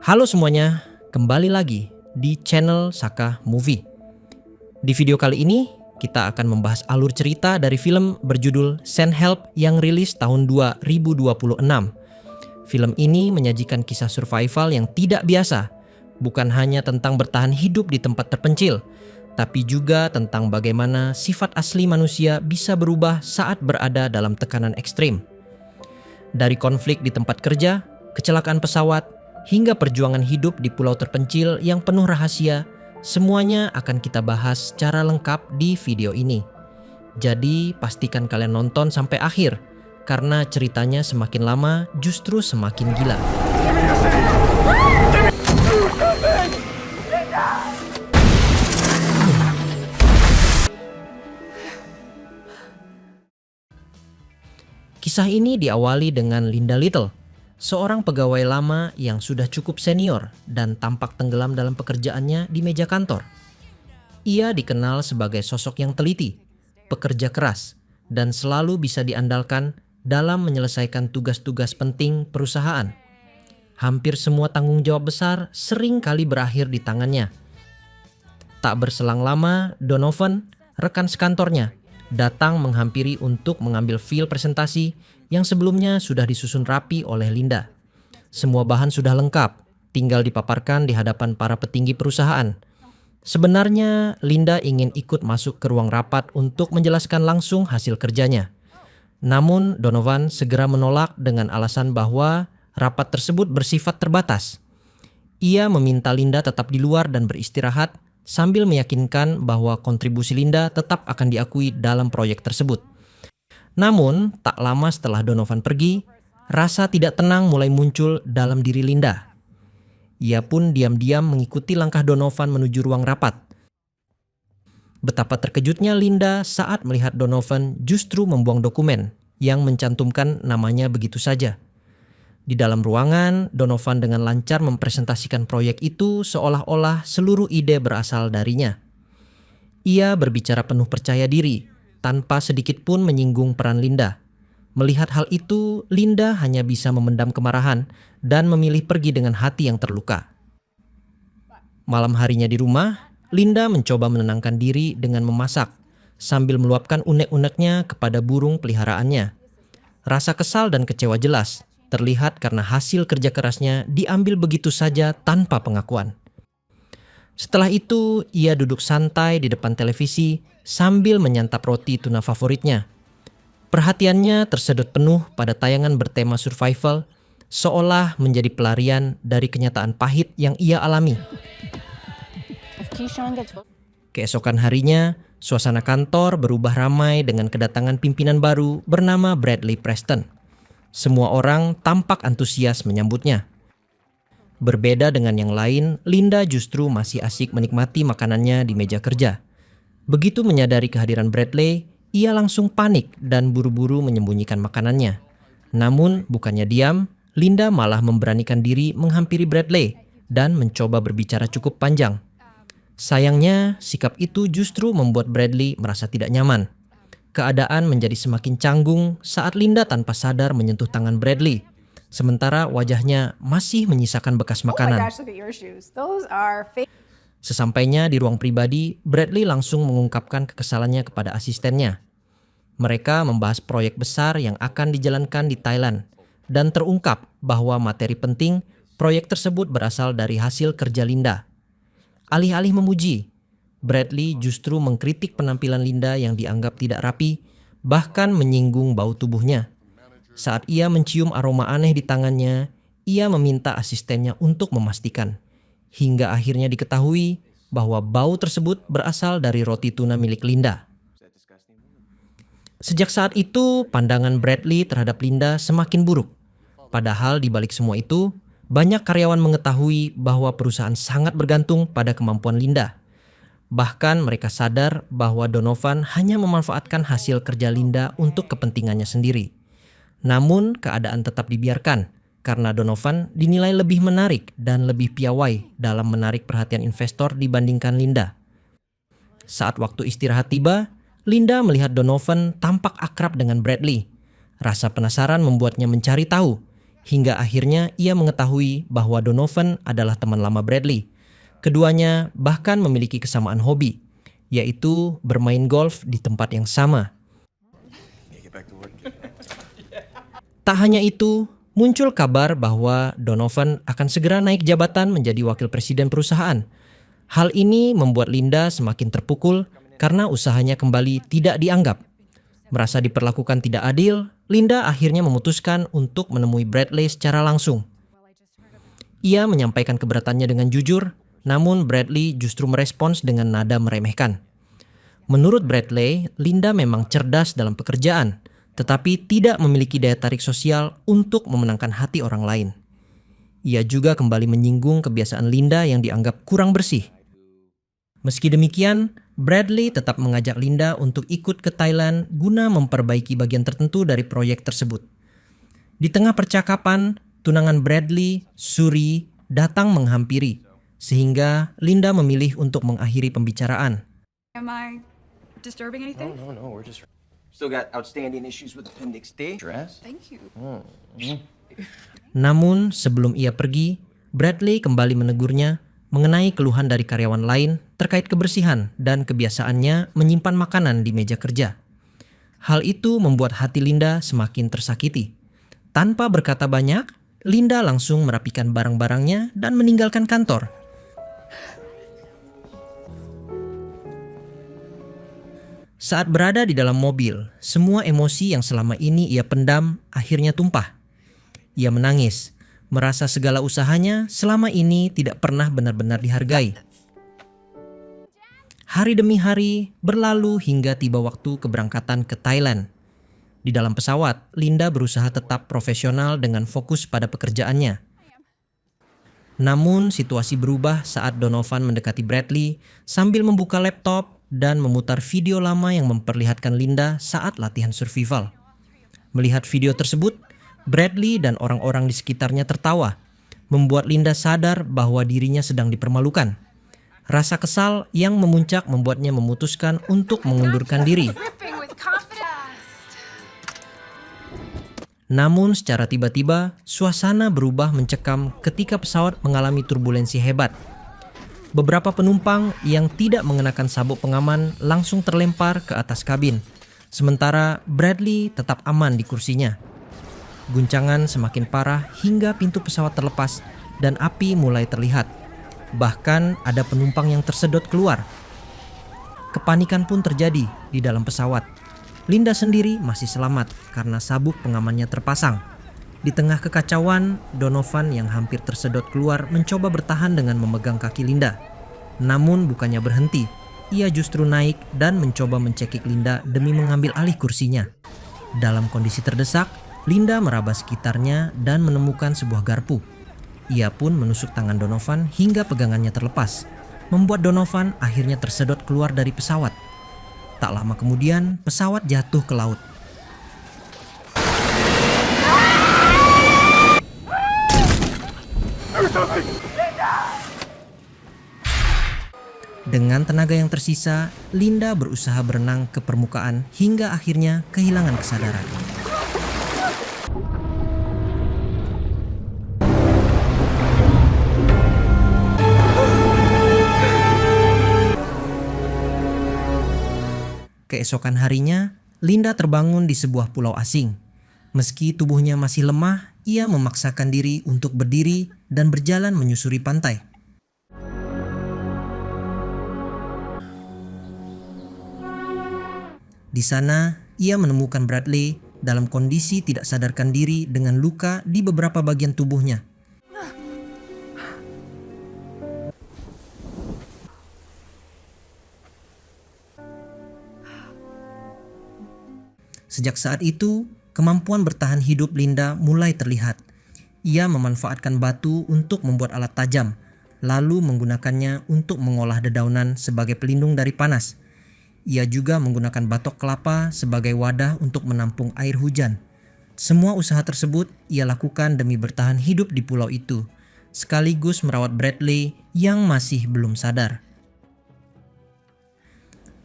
Halo semuanya, kembali lagi di channel Saka Movie. Di video kali ini, kita akan membahas alur cerita dari film berjudul Send Help yang rilis tahun 2026. Film ini menyajikan kisah survival yang tidak biasa, bukan hanya tentang bertahan hidup di tempat terpencil, tapi juga tentang bagaimana sifat asli manusia bisa berubah saat berada dalam tekanan ekstrim. Dari konflik di tempat kerja, kecelakaan pesawat, hingga perjuangan hidup di pulau terpencil yang penuh rahasia, semuanya akan kita bahas secara lengkap di video ini. Jadi pastikan kalian nonton sampai akhir, karena ceritanya semakin lama justru semakin gila. Kisah ini diawali dengan Linda Little, seorang pegawai lama yang sudah cukup senior dan tampak tenggelam dalam pekerjaannya di meja kantor. Ia dikenal sebagai sosok yang teliti, pekerja keras, dan selalu bisa diandalkan dalam menyelesaikan tugas-tugas penting perusahaan. Hampir semua tanggung jawab besar sering kali berakhir di tangannya. Tak berselang lama, Donovan, rekan sekantornya, datang menghampiri untuk mengambil file presentasi yang sebelumnya sudah disusun rapi oleh Linda. Semua bahan sudah lengkap, tinggal dipaparkan di hadapan para petinggi perusahaan. Sebenarnya Linda ingin ikut masuk ke ruang rapat untuk menjelaskan langsung hasil kerjanya. Namun Donovan segera menolak dengan alasan bahwa rapat tersebut bersifat terbatas. Ia meminta Linda tetap di luar dan beristirahat, sambil meyakinkan bahwa kontribusi Linda tetap akan diakui dalam proyek tersebut. Namun, tak lama setelah Donovan pergi, rasa tidak tenang mulai muncul dalam diri Linda. Ia pun diam-diam mengikuti langkah Donovan menuju ruang rapat. Betapa terkejutnya Linda saat melihat Donovan justru membuang dokumen yang mencantumkan namanya begitu saja. Di dalam ruangan, Donovan dengan lancar mempresentasikan proyek itu seolah-olah seluruh ide berasal darinya. Ia berbicara penuh percaya diri, tanpa sedikit pun menyinggung peran Linda. Melihat hal itu, Linda hanya bisa memendam kemarahan dan memilih pergi dengan hati yang terluka. Malam harinya di rumah, Linda mencoba menenangkan diri dengan memasak, sambil meluapkan unek-uneknya kepada burung peliharaannya. Rasa kesal dan kecewa jelas terlihat karena hasil kerja kerasnya diambil begitu saja tanpa pengakuan. Setelah itu, ia duduk santai di depan televisi sambil menyantap roti tuna favoritnya. Perhatiannya tersedot penuh pada tayangan bertema survival, seolah menjadi pelarian dari kenyataan pahit yang ia alami. Keesokan harinya, suasana kantor berubah ramai dengan kedatangan pimpinan baru bernama Bradley Preston. Semua orang tampak antusias menyambutnya. Berbeda dengan yang lain, Linda justru masih asik menikmati makanannya di meja kerja. Begitu menyadari kehadiran Bradley, ia langsung panik dan buru-buru menyembunyikan makanannya. Namun, bukannya diam, Linda malah memberanikan diri menghampiri Bradley dan mencoba berbicara cukup panjang. Sayangnya, sikap itu justru membuat Bradley merasa tidak nyaman. Keadaan menjadi semakin canggung saat Linda tanpa sadar menyentuh tangan Bradley, sementara wajahnya masih menyisakan bekas makanan. Sesampainya di ruang pribadi, Bradley langsung mengungkapkan kekesalannya kepada asistennya. Mereka membahas proyek besar yang akan dijalankan di Thailand, dan terungkap bahwa materi penting proyek tersebut berasal dari hasil kerja Linda. Alih-alih memuji, Bradley justru mengkritik penampilan Linda yang dianggap tidak rapi, bahkan menyinggung bau tubuhnya. Saat ia mencium aroma aneh di tangannya, ia meminta asistennya untuk memastikan. Hingga akhirnya diketahui bahwa bau tersebut berasal dari roti tuna milik Linda. Sejak saat itu, pandangan Bradley terhadap Linda semakin buruk. Padahal di balik semua itu, banyak karyawan mengetahui bahwa perusahaan sangat bergantung pada kemampuan Linda. Bahkan mereka sadar bahwa Donovan hanya memanfaatkan hasil kerja Linda untuk kepentingannya sendiri. Namun keadaan tetap dibiarkan karena Donovan dinilai lebih menarik dan lebih piawai dalam menarik perhatian investor dibandingkan Linda. Saat waktu istirahat tiba, Linda melihat Donovan tampak akrab dengan Bradley. Rasa penasaran membuatnya mencari tahu, hingga akhirnya ia mengetahui bahwa Donovan adalah teman lama Bradley. Keduanya bahkan memiliki kesamaan hobi, yaitu bermain golf di tempat yang sama. Tak hanya itu, muncul kabar bahwa Donovan akan segera naik jabatan menjadi wakil presiden perusahaan. Hal ini membuat Linda semakin terpukul karena usahanya kembali tidak dianggap. Merasa diperlakukan tidak adil, Linda akhirnya memutuskan untuk menemui Bradley secara langsung. Ia menyampaikan keberatannya dengan jujur, namun Bradley justru merespons dengan nada meremehkan. Menurut Bradley, Linda memang cerdas dalam pekerjaan, tetapi tidak memiliki daya tarik sosial untuk memenangkan hati orang lain. Ia juga kembali menyinggung kebiasaan Linda yang dianggap kurang bersih. Meski demikian, Bradley tetap mengajak Linda untuk ikut ke Thailand guna memperbaiki bagian tertentu dari proyek tersebut. Di tengah percakapan, tunangan Bradley, Suri, datang menghampiri, sehingga Linda memilih untuk mengakhiri pembicaraan. Am I disturbing anything? No, we're just still got outstanding issues with Appendix D. Stress? Thank you. Namun sebelum ia pergi, Bradley kembali menegurnya mengenai keluhan dari karyawan lain terkait kebersihan dan kebiasaannya menyimpan makanan di meja kerja. Hal itu membuat hati Linda semakin tersakiti. Tanpa berkata banyak, Linda langsung merapikan barang-barangnya dan meninggalkan kantor. Saat berada di dalam mobil, semua emosi yang selama ini ia pendam akhirnya tumpah. Ia menangis, merasa segala usahanya selama ini tidak pernah benar-benar dihargai. Hari demi hari berlalu hingga tiba waktu keberangkatan ke Thailand. Di dalam pesawat, Linda berusaha tetap profesional dengan fokus pada pekerjaannya. Namun situasi berubah saat Donovan mendekati Bradley sambil membuka laptop dan memutar video lama yang memperlihatkan Linda saat latihan survival. Melihat video tersebut, Bradley dan orang-orang di sekitarnya tertawa, membuat Linda sadar bahwa dirinya sedang dipermalukan. Rasa kesal yang memuncak membuatnya memutuskan untuk mengundurkan diri. Dripping with confidence. Namun secara tiba-tiba, suasana berubah mencekam ketika pesawat mengalami turbulensi hebat. Beberapa penumpang yang tidak mengenakan sabuk pengaman langsung terlempar ke atas kabin, sementara Bradley tetap aman di kursinya. Guncangan semakin parah hingga pintu pesawat terlepas dan api mulai terlihat. Bahkan ada penumpang yang tersedot keluar. Kepanikan pun terjadi di dalam pesawat. Linda sendiri masih selamat karena sabuk pengamannya terpasang. Di tengah kekacauan, Donovan yang hampir tersedot keluar mencoba bertahan dengan memegang kaki Linda. Namun bukannya berhenti, ia justru naik dan mencoba mencekik Linda demi mengambil alih kursinya. Dalam kondisi terdesak, Linda meraba sekitarnya dan menemukan sebuah garpu. Ia pun menusuk tangan Donovan hingga pegangannya terlepas, membuat Donovan akhirnya tersedot keluar dari pesawat. Tak lama kemudian, pesawat jatuh ke laut. Dengan tenaga yang tersisa, Linda berusaha berenang ke permukaan hingga akhirnya kehilangan kesadaran. Keesokan harinya, Linda terbangun di sebuah pulau asing. Meski tubuhnya masih lemah, ia memaksakan diri untuk berdiri dan berjalan menyusuri pantai. Di sana, ia menemukan Bradley dalam kondisi tidak sadarkan diri dengan luka di beberapa bagian tubuhnya. Sejak saat itu, kemampuan bertahan hidup Linda mulai terlihat. Ia memanfaatkan batu untuk membuat alat tajam, lalu menggunakannya untuk mengolah dedaunan sebagai pelindung dari panas. Ia juga menggunakan batok kelapa sebagai wadah untuk menampung air hujan. Semua usaha tersebut ia lakukan demi bertahan hidup di pulau itu, sekaligus merawat Bradley yang masih belum sadar.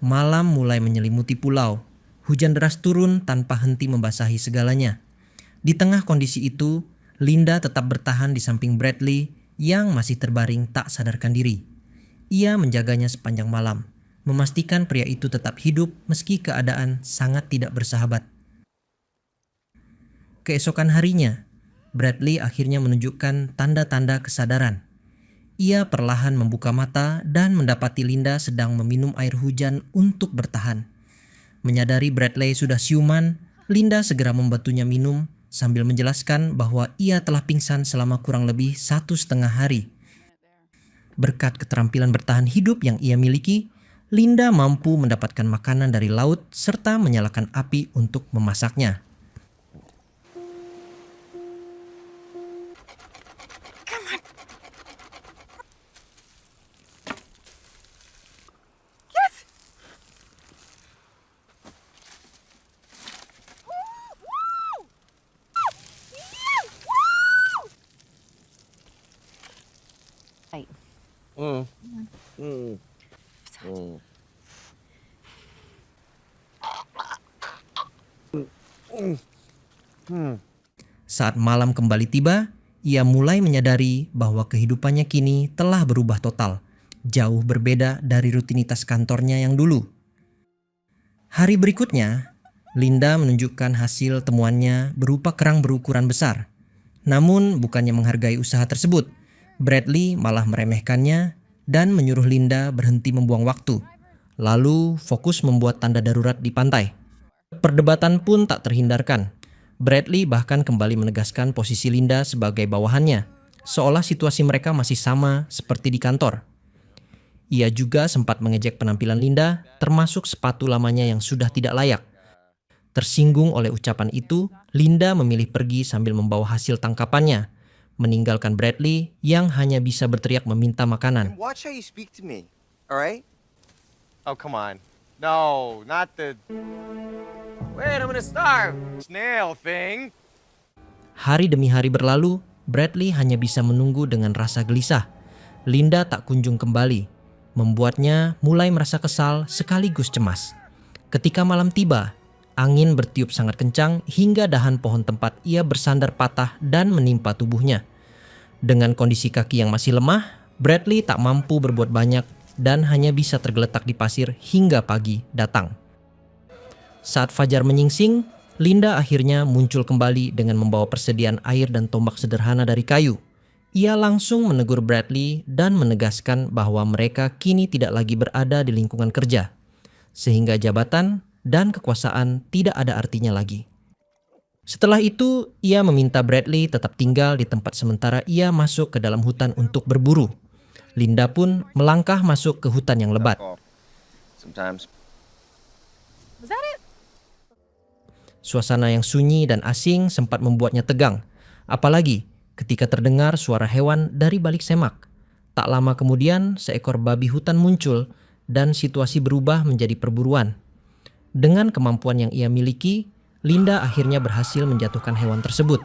Malam mulai menyelimuti pulau. Hujan deras turun tanpa henti membasahi segalanya. Di tengah kondisi itu, Linda tetap bertahan di samping Bradley yang masih terbaring tak sadarkan diri. Ia menjaganya sepanjang malam, memastikan pria itu tetap hidup meski keadaan sangat tidak bersahabat. Keesokan harinya, Bradley akhirnya menunjukkan tanda-tanda kesadaran. Ia perlahan membuka mata dan mendapati Linda sedang meminum air hujan untuk bertahan. Menyadari Bradley sudah siuman, Linda segera membantunya minum sambil menjelaskan bahwa ia telah pingsan selama kurang lebih 1,5 hari. Berkat keterampilan bertahan hidup yang ia miliki, Linda mampu mendapatkan makanan dari laut serta menyalakan api untuk memasaknya. Saat malam kembali tiba, ia mulai menyadari bahwa kehidupannya kini telah berubah total, jauh berbeda dari rutinitas kantornya yang dulu. Hari berikutnya, Linda menunjukkan hasil temuannya berupa kerang berukuran besar. Namun bukannya menghargai usaha tersebut, Bradley malah meremehkannya dan menyuruh Linda berhenti membuang waktu, lalu fokus membuat tanda darurat di pantai. Perdebatan pun tak terhindarkan. Bradley bahkan kembali menegaskan posisi Linda sebagai bawahannya, seolah situasi mereka masih sama seperti di kantor. Ia juga sempat mengejek penampilan Linda, termasuk sepatu lamanya yang sudah tidak layak. Tersinggung oleh ucapan itu, Linda memilih pergi sambil membawa hasil tangkapannya, meninggalkan Bradley yang hanya bisa berteriak meminta makanan. Watch how you speak to me, all right? Oh, come on. No, not the... Wait, I'm gonna starve. Snail thing. Hari demi hari berlalu, Bradley hanya bisa menunggu dengan rasa gelisah. Linda tak kunjung kembali, membuatnya mulai merasa kesal sekaligus cemas. Ketika malam tiba, angin bertiup sangat kencang hingga dahan pohon tempat ia bersandar patah dan menimpa tubuhnya. Dengan kondisi kaki yang masih lemah, Bradley tak mampu berbuat banyak dan hanya bisa tergeletak di pasir hingga pagi datang. Saat fajar menyingsing, Linda akhirnya muncul kembali dengan membawa persediaan air dan tombak sederhana dari kayu. Ia langsung menegur Bradley dan menegaskan bahwa mereka kini tidak lagi berada di lingkungan kerja, sehingga jabatan dan kekuasaan tidak ada artinya lagi. Setelah itu, ia meminta Bradley tetap tinggal di tempat sementara ia masuk ke dalam hutan untuk berburu. Linda pun melangkah masuk ke hutan yang lebat. Sometimes. Was that it? Suasana yang sunyi dan asing sempat membuatnya tegang, apalagi ketika terdengar suara hewan dari balik semak. Tak lama kemudian, seekor babi hutan muncul dan situasi berubah menjadi perburuan. Dengan kemampuan yang ia miliki, Linda akhirnya berhasil menjatuhkan hewan tersebut.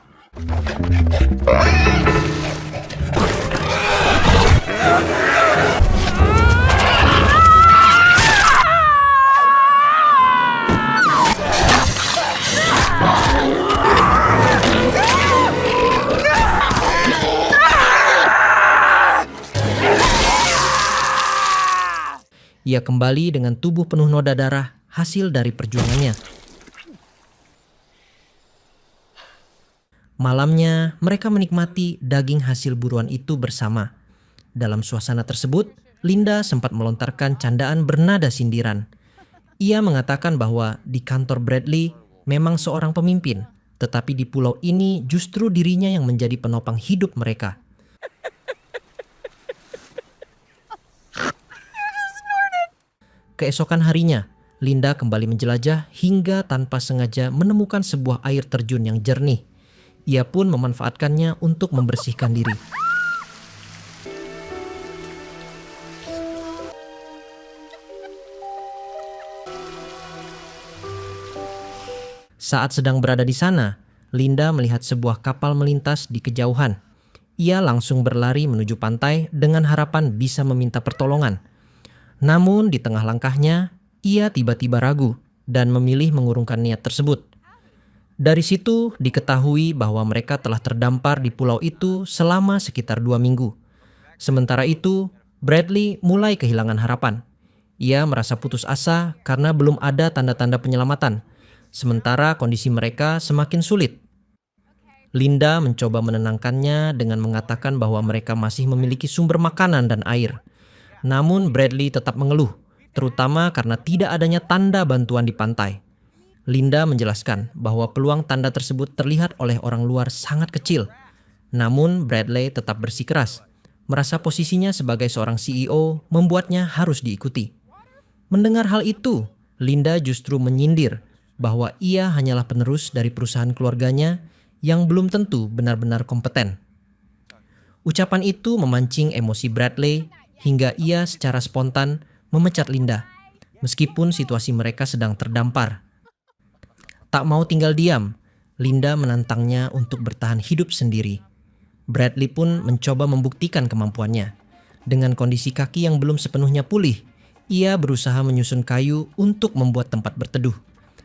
Ia kembali dengan tubuh penuh noda darah hasil dari perjuangannya. Malamnya, mereka menikmati daging hasil buruan itu bersama. Dalam suasana tersebut, Linda sempat melontarkan candaan bernada sindiran. Ia mengatakan bahwa di kantor Bradley memang seorang pemimpin, tetapi di pulau ini justru dirinya yang menjadi penopang hidup mereka. Keesokan harinya, Linda kembali menjelajah hingga tanpa sengaja menemukan sebuah air terjun yang jernih. Ia pun memanfaatkannya untuk membersihkan diri. Saat sedang berada di sana, Linda melihat sebuah kapal melintas di kejauhan. Ia langsung berlari menuju pantai dengan harapan bisa meminta pertolongan. Namun di tengah langkahnya, ia tiba-tiba ragu dan memilih mengurungkan niat tersebut. Dari situ diketahui bahwa mereka telah terdampar di pulau itu selama sekitar 2 minggu. Sementara itu, Bradley mulai kehilangan harapan. Ia merasa putus asa karena belum ada tanda-tanda penyelamatan, sementara kondisi mereka semakin sulit. Linda mencoba menenangkannya dengan mengatakan bahwa mereka masih memiliki sumber makanan dan air. Namun Bradley tetap mengeluh, terutama karena tidak adanya tanda bantuan di pantai. Linda menjelaskan bahwa peluang tanda tersebut terlihat oleh orang luar sangat kecil. Namun Bradley tetap bersikeras, merasa posisinya sebagai seorang CEO membuatnya harus diikuti. Mendengar hal itu, Linda justru menyindir bahwa ia hanyalah penerus dari perusahaan keluarganya yang belum tentu benar-benar kompeten. Ucapan itu memancing emosi Bradley hingga ia secara spontan memecat Linda, meskipun situasi mereka sedang terdampar. Tak mau tinggal diam, Linda menantangnya untuk bertahan hidup sendiri. Bradley pun mencoba membuktikan kemampuannya. Dengan kondisi kaki yang belum sepenuhnya pulih, ia berusaha menyusun kayu untuk membuat tempat berteduh.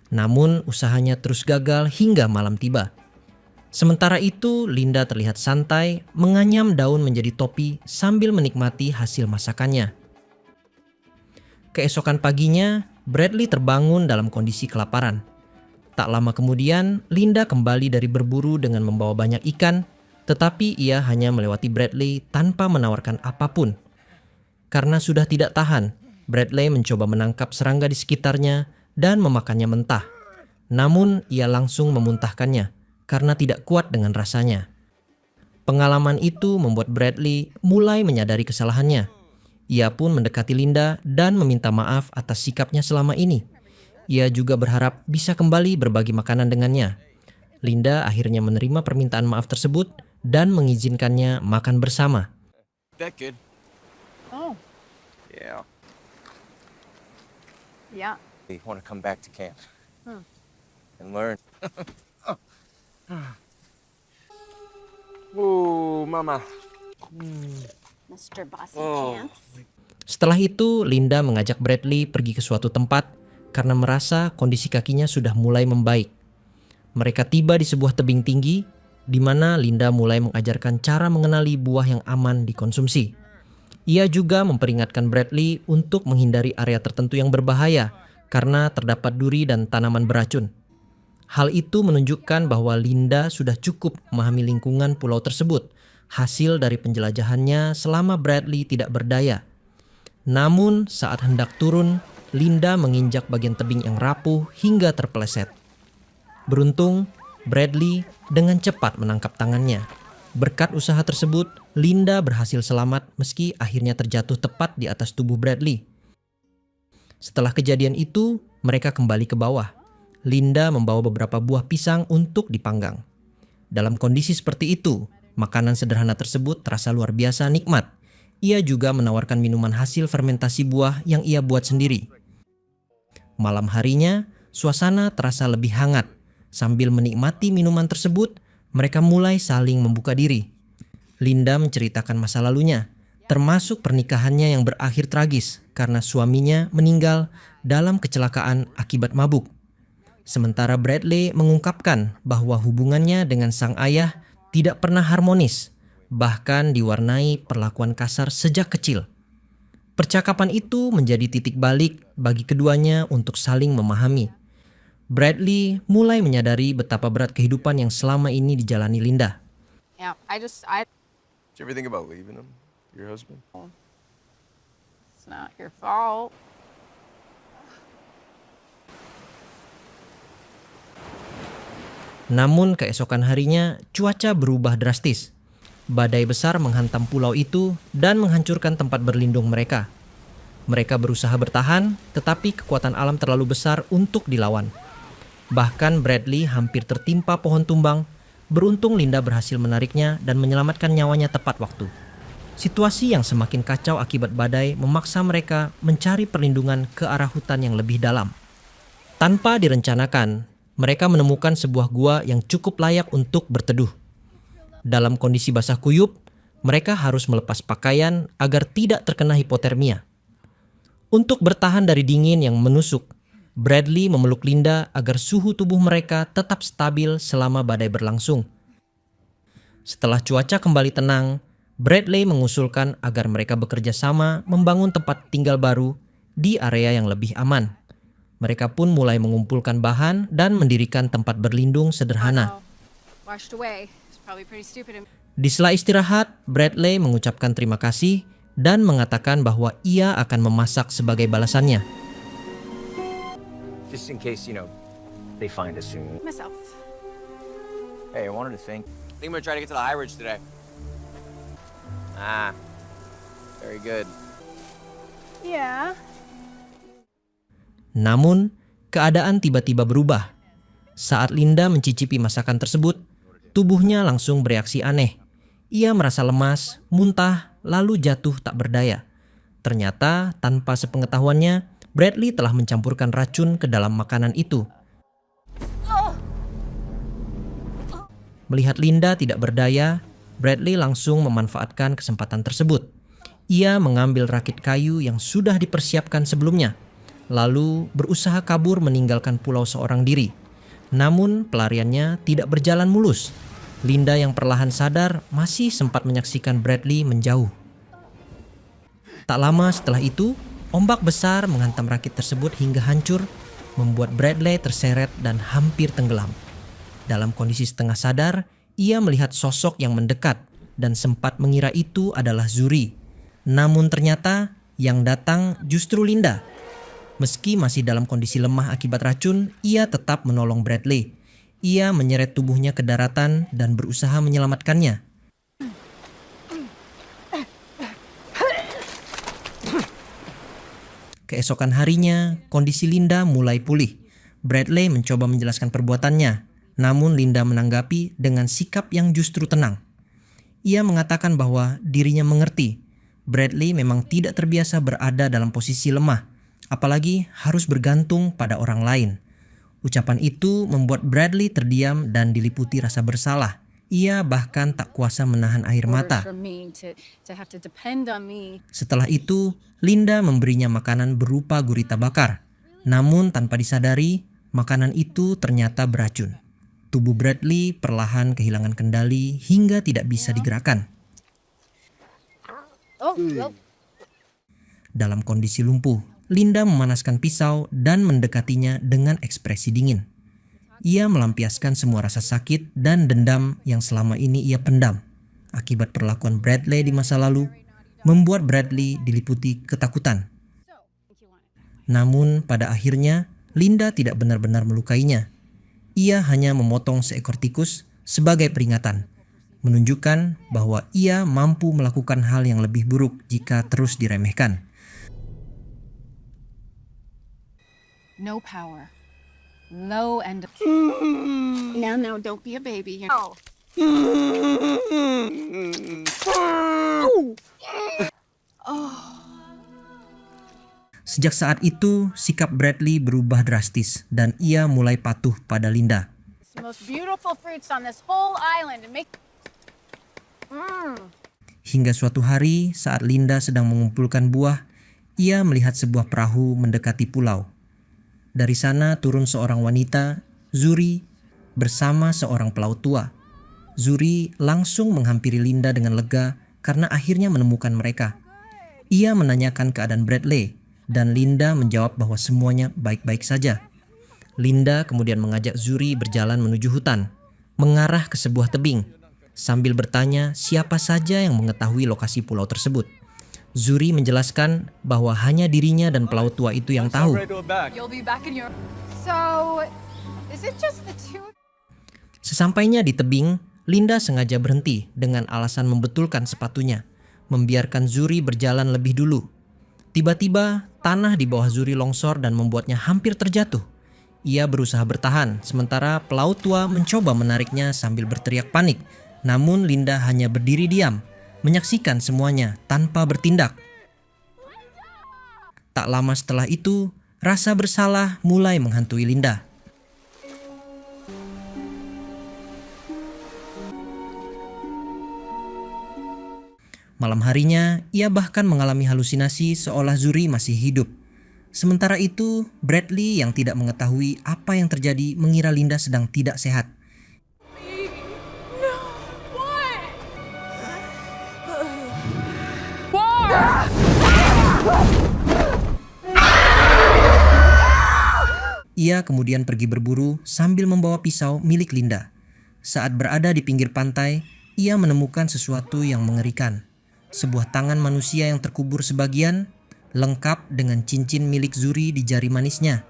Namun usahanya terus gagal hingga malam tiba. Sementara itu, Linda terlihat santai, menganyam daun menjadi topi sambil menikmati hasil masakannya. Keesokan paginya, Bradley terbangun dalam kondisi kelaparan. Tak lama kemudian, Linda kembali dari berburu dengan membawa banyak ikan, tetapi ia hanya melewati Bradley tanpa menawarkan apapun. Karena sudah tidak tahan, Bradley mencoba menangkap serangga di sekitarnya dan memakannya mentah. Namun, ia langsung memuntahkannya karena tidak kuat dengan rasanya. Pengalaman itu membuat Bradley mulai menyadari kesalahannya. Ia pun mendekati Linda dan meminta maaf atas sikapnya selama ini. Ia juga berharap bisa kembali berbagi makanan dengannya. Linda akhirnya menerima permintaan maaf tersebut dan mengizinkannya makan bersama. That good? Oh, Yeah. yeah. They want to come back to camp and learn. Ooh, mama. Mr. Bossy Oh. Pants. Setelah itu, Linda mengajak Bradley pergi ke suatu tempat karena merasa kondisi kakinya sudah mulai membaik. Mereka tiba di sebuah tebing tinggi, di mana Linda mulai mengajarkan cara mengenali buah yang aman dikonsumsi. Ia juga memperingatkan Bradley untuk menghindari area tertentu yang berbahaya karena terdapat duri dan tanaman beracun. Hal itu menunjukkan bahwa Linda sudah cukup memahami lingkungan pulau tersebut, hasil dari penjelajahannya selama Bradley tidak berdaya. Namun saat hendak turun, Linda menginjak bagian tebing yang rapuh hingga terpeleset. Beruntung, Bradley dengan cepat menangkap tangannya. Berkat usaha tersebut, Linda berhasil selamat meski akhirnya terjatuh tepat di atas tubuh Bradley. Setelah kejadian itu, mereka kembali ke bawah. Linda membawa beberapa buah pisang untuk dipanggang. Dalam kondisi seperti itu, makanan sederhana tersebut terasa luar biasa nikmat. Ia juga menawarkan minuman hasil fermentasi buah yang ia buat sendiri. Malam harinya, suasana terasa lebih hangat. Sambil menikmati minuman tersebut, mereka mulai saling membuka diri. Linda menceritakan masa lalunya, termasuk pernikahannya yang berakhir tragis karena suaminya meninggal dalam kecelakaan akibat mabuk. Sementara Bradley mengungkapkan bahwa hubungannya dengan sang ayah tidak pernah harmonis, bahkan diwarnai perlakuan kasar sejak kecil. Percakapan itu menjadi titik balik bagi keduanya untuk saling memahami. Bradley mulai menyadari betapa berat kehidupan yang selama ini dijalani Linda. Yeah, Did you ever think about leaving him, your husband? it's not your fault. Namun keesokan harinya cuaca berubah drastis. Badai besar menghantam pulau itu dan menghancurkan tempat berlindung mereka. Mereka berusaha bertahan, tetapi kekuatan alam terlalu besar untuk dilawan. Bahkan Bradley hampir tertimpa pohon tumbang. Beruntung Linda berhasil menariknya dan menyelamatkan nyawanya tepat waktu. Situasi yang semakin kacau akibat badai memaksa mereka mencari perlindungan ke arah hutan yang lebih dalam. Tanpa direncanakan, mereka menemukan sebuah gua yang cukup layak untuk berteduh. Dalam kondisi basah kuyup, mereka harus melepas pakaian agar tidak terkena hipotermia. Untuk bertahan dari dingin yang menusuk, Bradley memeluk Linda agar suhu tubuh mereka tetap stabil selama badai berlangsung. Setelah cuaca kembali tenang, Bradley mengusulkan agar mereka bekerja sama membangun tempat tinggal baru di area yang lebih aman. Mereka pun mulai mengumpulkan bahan dan mendirikan tempat berlindung sederhana. Oh, washed away. It's probably pretty stupid. Di sela istirahat, Bradley mengucapkan terima kasih dan mengatakan bahwa ia akan memasak sebagai balasannya. Just in case, they find us soon. Myself. Hey, I wanted to thank. I think I'm gonna try to get to the High Ridge today. Ah, very good. Yeah. Namun, keadaan tiba-tiba berubah. Saat Linda mencicipi masakan tersebut, tubuhnya langsung bereaksi aneh. Ia merasa lemas, muntah, lalu jatuh tak berdaya. Ternyata, tanpa sepengetahuannya, Bradley telah mencampurkan racun ke dalam makanan itu. Melihat Linda tidak berdaya, Bradley langsung memanfaatkan kesempatan tersebut. Ia mengambil rakit kayu yang sudah dipersiapkan sebelumnya, lalu berusaha kabur meninggalkan pulau seorang diri. Namun pelariannya tidak berjalan mulus. Linda yang perlahan sadar masih sempat menyaksikan Bradley menjauh. Tak lama setelah itu, ombak besar menghantam rakit tersebut hingga hancur, membuat Bradley terseret dan hampir tenggelam. Dalam kondisi setengah sadar, ia melihat sosok yang mendekat dan sempat mengira itu adalah Zuri. Namun ternyata yang datang justru Linda. Meski masih dalam kondisi lemah akibat racun, ia tetap menolong Bradley. Ia menyeret tubuhnya ke daratan dan berusaha menyelamatkannya. Keesokan harinya, kondisi Linda mulai pulih. Bradley mencoba menjelaskan perbuatannya, namun Linda menanggapi dengan sikap yang justru tenang. Ia mengatakan bahwa dirinya mengerti. Bradley memang tidak terbiasa berada dalam posisi lemah, apalagi harus bergantung pada orang lain. Ucapan itu membuat Bradley terdiam dan diliputi rasa bersalah. Ia bahkan tak kuasa menahan air mata. For me to have to depend on me. Setelah itu, Linda memberinya makanan berupa gurita bakar. Namun tanpa disadari, makanan itu ternyata beracun. Tubuh Bradley perlahan kehilangan kendali hingga tidak bisa digerakkan. Oh, well, Dalam kondisi lumpuh, Linda memanaskan pisau dan mendekatinya dengan ekspresi dingin. Ia melampiaskan semua rasa sakit dan dendam yang selama ini ia pendam. Akibat perlakuan Bradley di masa lalu, membuat Bradley diliputi ketakutan. Namun pada akhirnya, Linda tidak benar-benar melukainya. Ia hanya memotong seekor tikus sebagai peringatan, menunjukkan bahwa ia mampu melakukan hal yang lebih buruk jika terus diremehkan. no power. Low end. No, don't be a baby. Oh. Sejak saat itu, sikap Bradley berubah drastis dan ia mulai patuh pada Linda. It's the most beautiful fruits on this whole island and make. Hingga suatu hari saat Linda sedang mengumpulkan buah, ia melihat sebuah perahu mendekati pulau. Dari sana turun seorang wanita, Zuri, bersama seorang pelaut tua. Zuri langsung menghampiri Linda dengan lega karena akhirnya menemukan mereka. Ia menanyakan keadaan Bradley dan Linda menjawab bahwa semuanya baik-baik saja. Linda kemudian mengajak Zuri berjalan menuju hutan, mengarah ke sebuah tebing, sambil bertanya siapa saja yang mengetahui lokasi pulau tersebut. Zuri menjelaskan bahwa hanya dirinya dan pelaut tua itu yang tahu. You'll be back in your. So, is it just the two? Sesampainya di tebing, Linda sengaja berhenti dengan alasan membetulkan sepatunya, membiarkan Zuri berjalan lebih dulu. Tiba-tiba, tanah di bawah Zuri longsor dan membuatnya hampir terjatuh. Ia berusaha bertahan, sementara pelaut tua mencoba menariknya sambil berteriak panik. Namun Linda hanya berdiri diam, menyaksikan semuanya tanpa bertindak. Tak lama setelah itu, rasa bersalah mulai menghantui Linda. Malam harinya, ia bahkan mengalami halusinasi seolah Zuri masih hidup. Sementara itu, Bradley yang tidak mengetahui apa yang terjadi mengira Linda sedang tidak sehat. No. What? War! Ia kemudian pergi berburu sambil membawa pisau milik Linda. Saat berada di pinggir pantai, ia menemukan sesuatu yang mengerikan. Sebuah tangan manusia yang terkubur sebagian, lengkap dengan cincin milik Zuri di jari manisnya.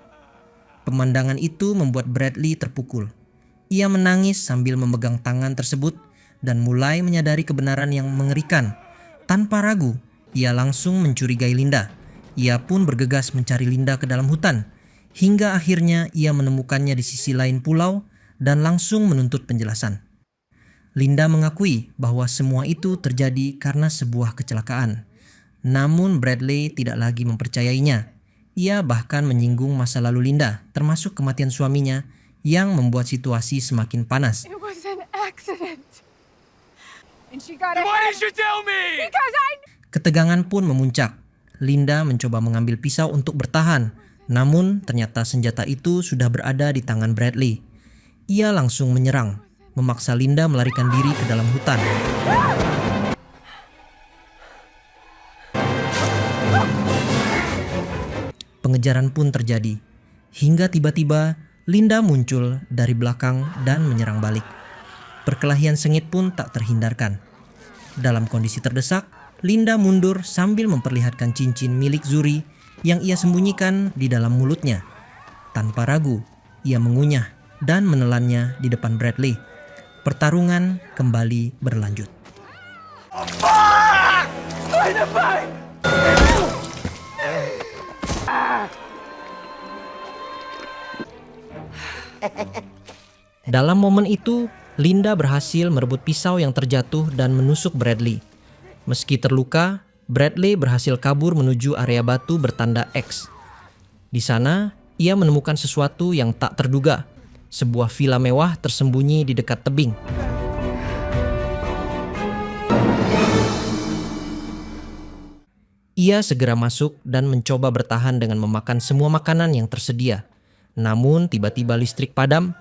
Pemandangan itu membuat Bradley terpukul. Ia menangis sambil memegang tangan tersebut dan mulai menyadari kebenaran yang mengerikan. Tanpa ragu, ia langsung mencurigai Linda. Ia pun bergegas mencari Linda ke dalam hutan, hingga akhirnya ia menemukannya di sisi lain pulau dan langsung menuntut penjelasan. Linda mengakui bahwa semua itu terjadi karena sebuah kecelakaan. Namun Bradley tidak lagi mempercayainya. Ia bahkan menyinggung masa lalu Linda, termasuk kematian suaminya yang membuat situasi semakin panas. It was an accident. And she got Then why ahead didn't you tell me? because I Ketegangan pun memuncak. Linda mencoba mengambil pisau untuk bertahan, namun ternyata senjata itu sudah berada di tangan Bradley. Ia langsung menyerang, memaksa Linda melarikan diri ke dalam hutan. Pengejaran pun terjadi, hingga tiba-tiba Linda muncul dari belakang dan menyerang balik. Perkelahian sengit pun tak terhindarkan. Dalam kondisi terdesak, Linda mundur sambil memperlihatkan cincin milik Zuri yang ia sembunyikan di dalam mulutnya. Tanpa ragu, ia mengunyah dan menelannya di depan Bradley. Pertarungan kembali berlanjut. Dalam momen itu, Linda berhasil merebut pisau yang terjatuh dan menusuk Bradley. Meski terluka, Bradley berhasil kabur menuju area batu bertanda X. Di sana, ia menemukan sesuatu yang tak terduga. Sebuah villa mewah tersembunyi di dekat tebing. Ia segera masuk dan mencoba bertahan dengan memakan semua makanan yang tersedia. Namun tiba-tiba listrik padam.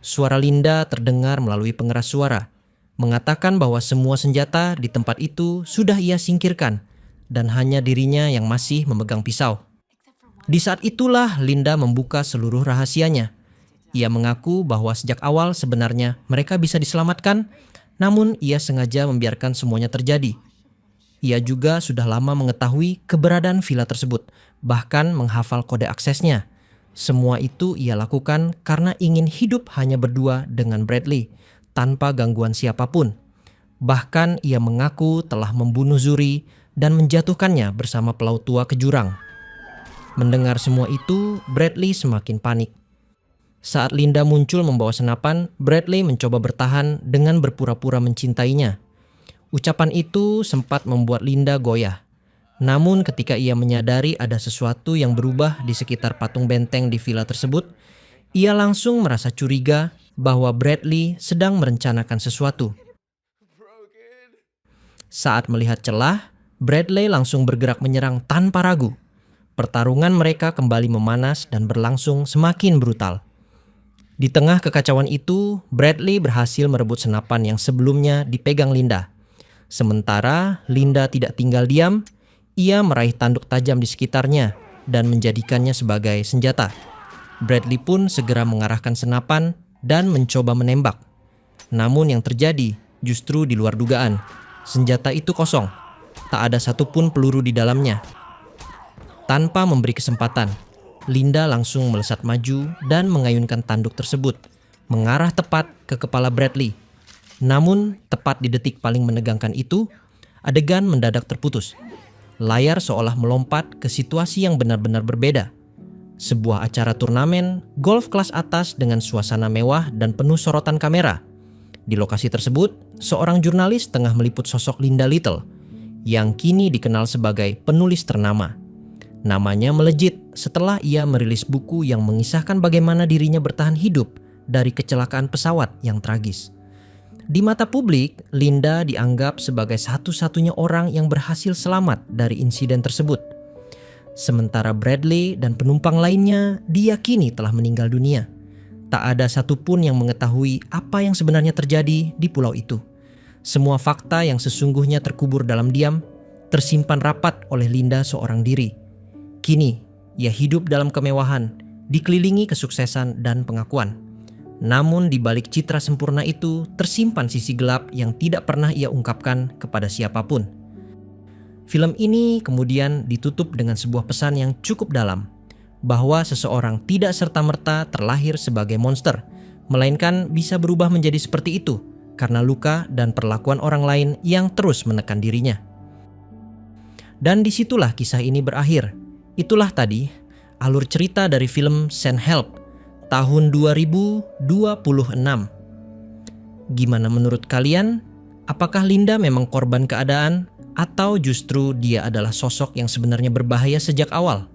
Suara Linda terdengar melalui pengeras suara, mengatakan bahwa semua senjata di tempat itu sudah ia singkirkan dan hanya dirinya yang masih memegang pisau. Di saat itulah Linda membuka seluruh rahasianya. Ia mengaku bahwa sejak awal sebenarnya mereka bisa diselamatkan, namun ia sengaja membiarkan semuanya terjadi. Ia juga sudah lama mengetahui keberadaan villa tersebut, bahkan menghafal kode aksesnya. Semua itu ia lakukan karena ingin hidup hanya berdua dengan Bradley, tanpa gangguan siapapun. Bahkan ia mengaku telah membunuh Zuri dan menjatuhkannya bersama pelaut tua ke jurang. Mendengar semua itu, Bradley semakin panik. Saat Linda muncul membawa senapan, Bradley mencoba bertahan dengan berpura-pura mencintainya. Ucapan itu sempat membuat Linda goyah. Namun ketika ia menyadari ada sesuatu yang berubah di sekitar patung benteng di villa tersebut, ia langsung merasa curiga bahwa Bradley sedang merencanakan sesuatu. Saat melihat celah, Bradley langsung bergerak menyerang tanpa ragu. Pertarungan mereka kembali memanas dan berlangsung semakin brutal. Di tengah kekacauan itu, Bradley berhasil merebut senapan yang sebelumnya dipegang Linda. Sementara Linda tidak tinggal diam, ia meraih tanduk tajam di sekitarnya dan menjadikannya sebagai senjata. Bradley pun segera mengarahkan senapan dan mencoba menembak. Namun yang terjadi justru di luar dugaan. Senjata itu kosong. Tak ada satupun peluru di dalamnya. Tanpa memberi kesempatan, Linda langsung melesat maju dan mengayunkan tanduk tersebut, mengarah tepat ke kepala Bradley. Namun, tepat di detik paling menegangkan itu, adegan mendadak terputus. Layar seolah melompat ke situasi yang benar-benar berbeda. Sebuah acara turnamen golf kelas atas dengan suasana mewah dan penuh sorotan kamera. Di lokasi tersebut, seorang jurnalis tengah meliput sosok Linda Little, yang kini dikenal sebagai penulis ternama. Namanya melejit setelah ia merilis buku yang mengisahkan bagaimana dirinya bertahan hidup dari kecelakaan pesawat yang tragis. Di mata publik, Linda dianggap sebagai satu-satunya orang yang berhasil selamat dari insiden tersebut. Sementara Bradley dan penumpang lainnya diyakini telah meninggal dunia. Tak ada satupun yang mengetahui apa yang sebenarnya terjadi di pulau itu. Semua fakta yang sesungguhnya terkubur dalam diam, tersimpan rapat oleh Linda seorang diri. Kini, ia hidup dalam kemewahan, dikelilingi kesuksesan dan pengakuan. Namun di balik citra sempurna itu, tersimpan sisi gelap yang tidak pernah ia ungkapkan kepada siapapun. Film ini kemudian ditutup dengan sebuah pesan yang cukup dalam, bahwa seseorang tidak serta-merta terlahir sebagai monster, melainkan bisa berubah menjadi seperti itu karena luka dan perlakuan orang lain yang terus menekan dirinya. Dan disitulah kisah ini berakhir. Itulah tadi alur cerita dari film Send Help tahun 2026. Gimana menurut kalian? Apakah Linda memang korban keadaan atau justru dia adalah sosok yang sebenarnya berbahaya sejak awal?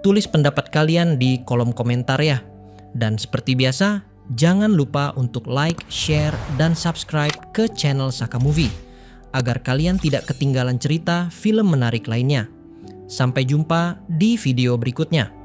Tulis pendapat kalian di kolom komentar ya. Dan seperti biasa, jangan lupa untuk like, share, dan subscribe ke channel Saka Movie agar kalian tidak ketinggalan cerita film menarik lainnya. Sampai jumpa di video berikutnya.